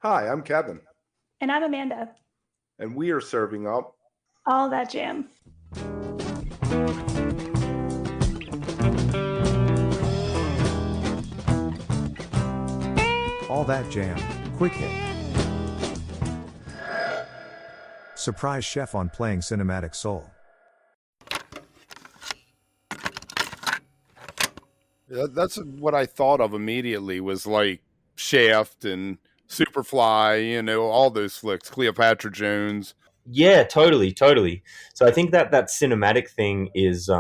Hi, I'm Kevin, And I'm Amanda. and we are serving up. All that jam. All That Jam, Quick Hit. Surprise chef on playing cinematic soul. That's what I thought of immediately was like Shaft and Superfly, all those flicks, Cleopatra Jones. Yeah, totally, totally. So I think that cinematic thing is,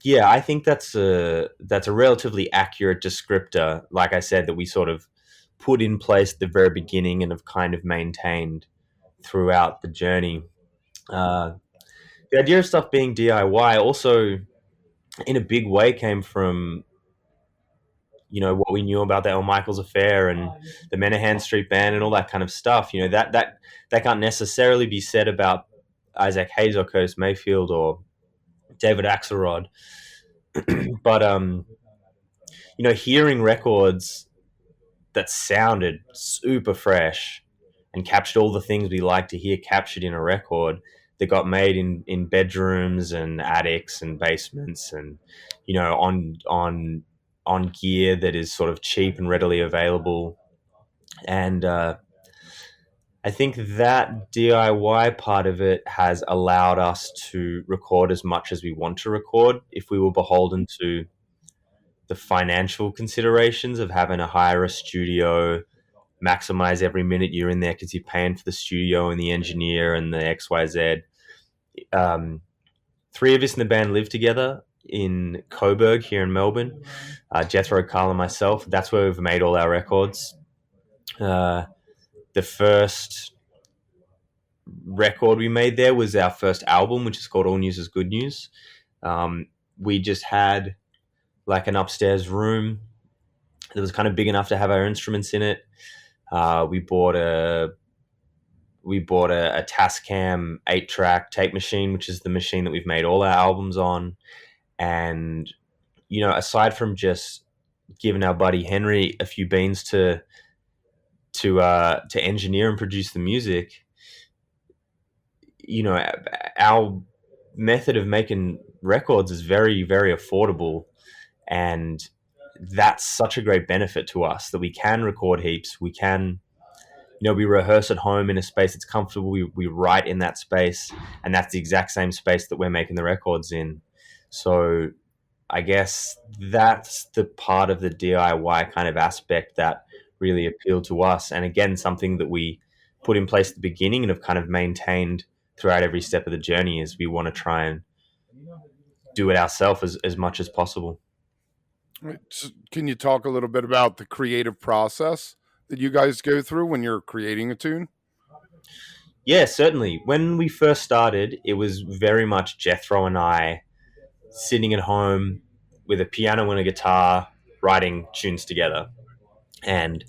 yeah, I think that's a relatively accurate descriptor. Like I said, that we sort of put in place at the very beginning and have kind of maintained throughout the journey. Uh, the idea of stuff being DIY also, in a big way, came from what we knew about the El Michaels affair and the Menahan Street Band and all that kind of stuff. That can't necessarily be said about Isaac Hayes or Curtis Mayfield or David Axelrod. But hearing records that sounded super fresh and captured all the things we like to hear captured in a record that got made in bedrooms and attics and basements and on gear that is sort of cheap and readily available. And I think that DIY part of it has allowed us to record as much as we want to record. If we were beholden to the financial considerations of having to hire a studio, maximize every minute you're in there because you're paying for the studio and the engineer and the XYZ. Three of us in the band live together in Coburg here in Melbourne. Jethro, Carl, and myself. That's where we've made all our records. The first record we made there was our first album, which is called All News is Good News. We just had like an upstairs room that was kind of big enough to have our instruments in it. We bought a Tascam 8-track tape machine, which is the machine that we've made all our albums on. And aside from just giving our buddy Henry a few beans to engineer and produce the music, our method of making records is very, very affordable, and that's such a great benefit to us that we can record heaps. We can, we rehearse at home in a space that's comfortable. We write in that space, and that's the exact same space that we're making the records in. So I guess that's the part of the DIY kind of aspect that really appealed to us. And again, something that we put in place at the beginning and have kind of maintained throughout every step of the journey is we want to try and do it ourselves as much as possible. So can you talk a little bit about the creative process that you guys go through when you're creating a tune? Yeah, certainly. When we first started, it was very much Jethro and I sitting at home with a piano and a guitar, writing tunes together. And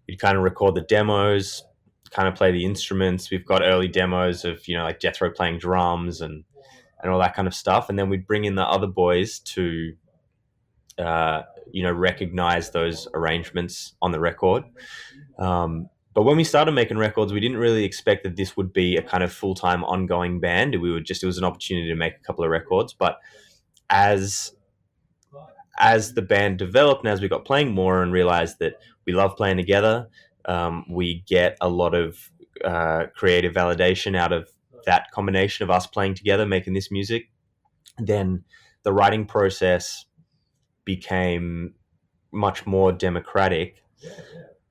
we'd kind of record the demos, kind of play the instruments. We've got early demos of, like Jethro playing drums and all that kind of stuff. And then we'd bring in the other boys to, recognize those arrangements on the record. But when we started making records, we didn't really expect that this would be a kind of full-time ongoing band. It was an opportunity to make a couple of records. But as the band developed and as we got playing more and realized that we love playing together, we get a lot of creative validation out of that combination of us playing together, making this music. Then the writing process became much more democratic,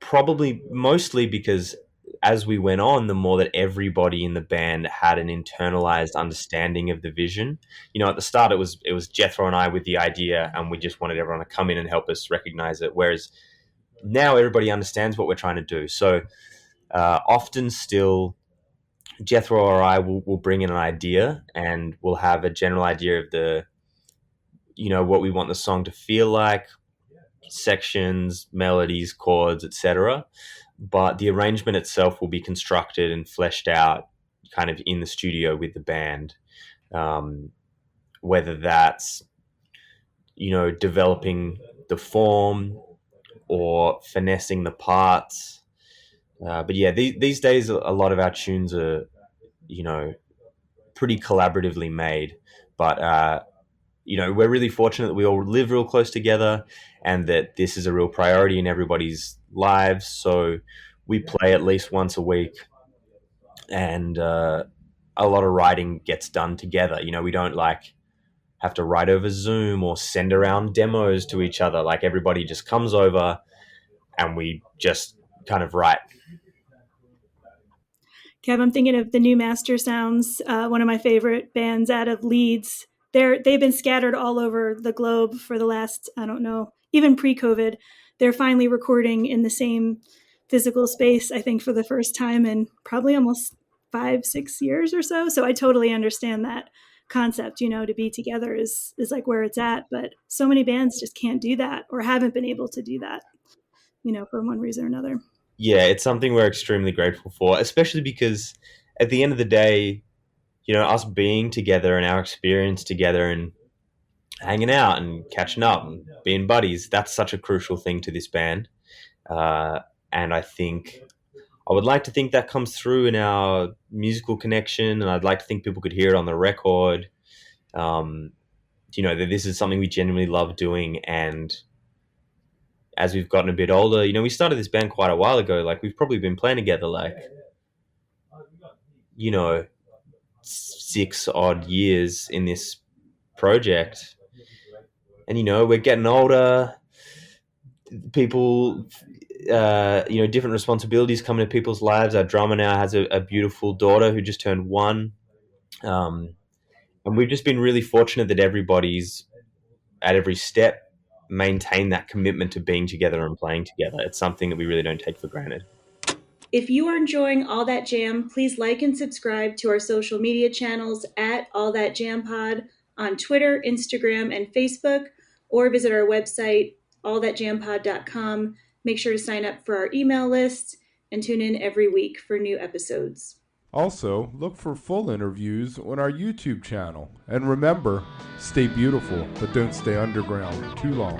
probably mostly because as we went on, the more that everybody in the band had an internalized understanding of the vision. At the start it was Jethro and I with the idea, and we just wanted everyone to come in and help us recognize it. Whereas now everybody understands what we're trying to do. So often still, Jethro or I will bring in an idea, and we'll have a general idea of what we want the song to feel like, sections, melodies, chords, etc. But the arrangement itself will be constructed and fleshed out kind of in the studio with the band. Whether that's, developing the form, or finessing the parts. But yeah, these days a lot of our tunes are, pretty collaboratively made. But we're really fortunate that we all live real close together, and that this is a real priority in everybody's lives. So we play at least once a week, and a lot of writing gets done together. We don't have to write over Zoom or send around demos to each other. Like, everybody just comes over and we just kind of write. Kev, I'm thinking of the New Master Sounds, one of my favorite bands out of Leeds. They've been scattered all over the globe for the last, I don't know, even pre-COVID. They're finally recording in the same physical space, I think, for the first time in probably almost 5-6 years or so. So I totally understand that concept, to be together is like where it's at. But so many bands just can't do that, or haven't been able to do that, for one reason or another. Yeah, it's something we're extremely grateful for, especially because at the end of the day, us being together and our experience together and hanging out and catching up and being buddies, that's such a crucial thing to this band. And I would like to think that comes through in our musical connection, and I'd like to think people could hear it on the record. That this is something we genuinely love doing. And as we've gotten a bit older, we started this band quite a while ago. Like, we've probably been playing together 6 odd years in this project. And, we're getting older. People, different responsibilities come into people's lives. Our drummer now has a beautiful daughter who just turned 1. And we've just been really fortunate that everybody's at every step maintain that commitment to being together and playing together. It's something that we really don't take for granted. If you are enjoying All That Jam, please like and subscribe to our social media channels at All That Jam Pod on Twitter, Instagram, and Facebook, or visit our website, allthatjampod.com. Make sure to sign up for our email list and tune in every week for new episodes. Also, look for full interviews on our YouTube channel. And remember, stay beautiful, but don't stay underground too long.